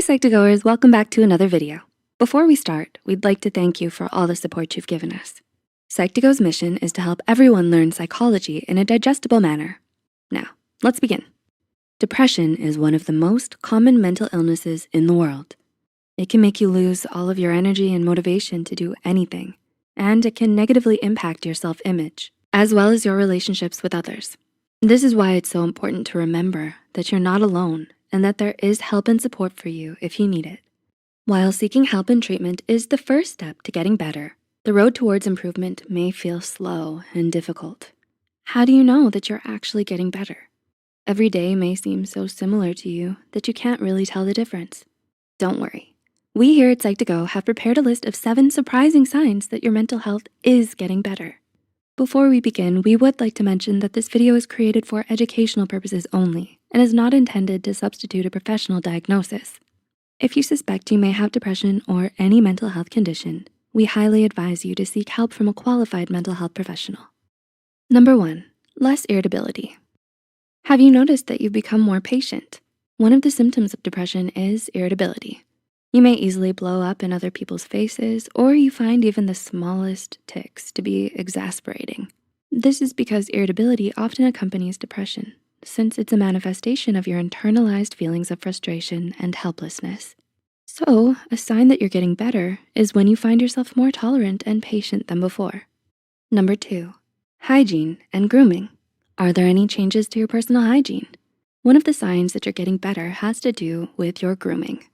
Psych2Goers, welcome back to another video. Before we start, we'd like to thank you for all the support you've given us. Psych2Go's mission is to help everyone learn psychology in a digestible manner. Now, let's begin. Depression is one of the most common mental illnesses in the world. It can make you lose all of your energy and motivation to do anything, and it can negatively impact your self-image, as well as your relationships with others. This is why it's so important to remember that you're not alone and that there is help and support for you if you need it. While seeking help and treatment is the first step to getting better, the road towards improvement may feel slow and difficult. How do you know that you're actually getting better? Every day may seem so similar to you that you can't really tell the difference. Don't worry. We here at Psych2Go have prepared a list of 7 surprising signs that your mental health is getting better. Before we begin, we would like to mention that this video is created for educational purposes only and is not intended to substitute a professional diagnosis. If you suspect you may have depression or any mental health condition, we highly advise you to seek help from a qualified mental health professional. Number 1, less irritability. Have you noticed that you've become more patient? One of the symptoms of depression is irritability. You may easily blow up in other people's faces, or you find even the smallest tics to be exasperating. This is because irritability often accompanies depression, since it's a manifestation of your internalized feelings of frustration and helplessness. So, a sign that you're getting better is when you find yourself more tolerant and patient than before. Number 2, hygiene and grooming. Are there any changes to your personal hygiene? One of the signs that you're getting better has to do with your grooming.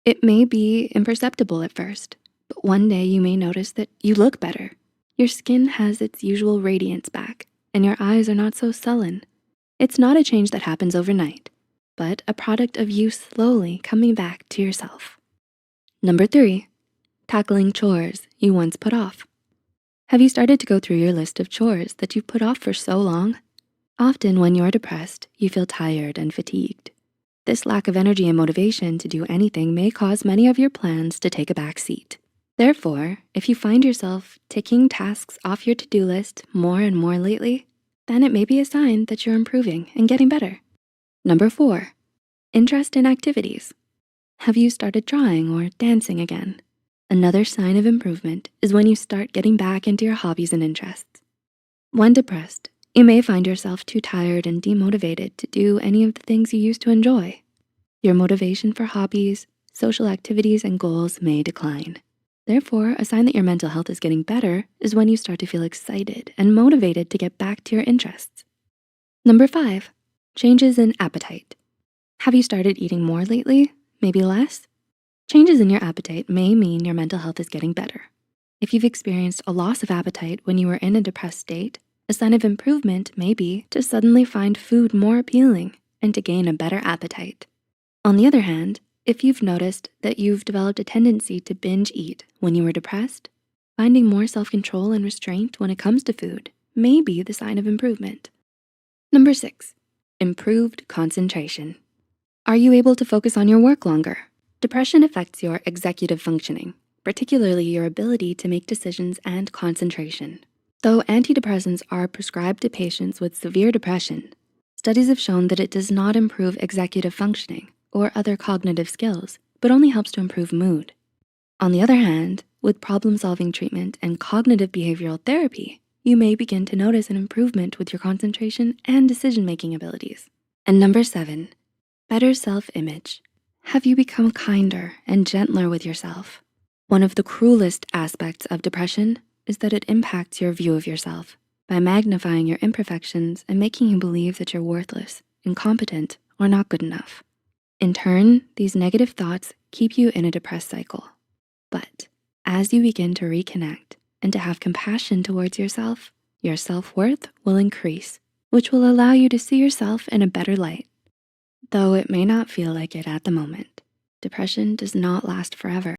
It may be imperceptible at first, but one day you may notice that you look better. Your skin has its usual radiance back, and your eyes are not so sullen. It's not a change that happens overnight, but a product of you slowly coming back to yourself. Number 3, tackling chores you once put off. Have you started to go through your list of chores that you've put off for so long? Often when you're depressed, you feel tired and fatigued. This lack of energy and motivation to do anything may cause many of your plans to take a back seat. Therefore, if you find yourself ticking tasks off your to-do list more and more lately, then it may be a sign that you're improving and getting better. Number 4, interest in activities. Have you started drawing or dancing again? Another sign of improvement is when you start getting back into your hobbies and interests. When depressed, you may find yourself too tired and demotivated to do any of the things you used to enjoy. Your motivation for hobbies, social activities, and goals may decline. Therefore, a sign that your mental health is getting better is when you start to feel excited and motivated to get back to your interests. Number 5, changes in appetite. Have you started eating more lately? Maybe less? Changes in your appetite may mean your mental health is getting better. If you've experienced a loss of appetite when you were in a depressed state, a sign of improvement may be to suddenly find food more appealing and to gain a better appetite. On the other hand, if you've noticed that you've developed a tendency to binge eat when you were depressed, finding more self-control and restraint when it comes to food may be the sign of improvement. Number 6, improved concentration. Are you able to focus on your work longer? Depression affects your executive functioning, particularly your ability to make decisions and concentration. Though antidepressants are prescribed to patients with severe depression, studies have shown that it does not improve executive functioning or other cognitive skills, but only helps to improve mood. On the other hand, with problem-solving treatment and cognitive behavioral therapy, you may begin to notice an improvement with your concentration and decision-making abilities. And number 7, better self-image. Have you become kinder and gentler with yourself? One of the cruelest aspects of depression is that it impacts your view of yourself by magnifying your imperfections and making you believe that you're worthless, incompetent, or not good enough. In turn, these negative thoughts keep you in a depressed cycle. But as you begin to reconnect and to have compassion towards yourself, your self-worth will increase, which will allow you to see yourself in a better light. Though it may not feel like it at the moment, depression does not last forever.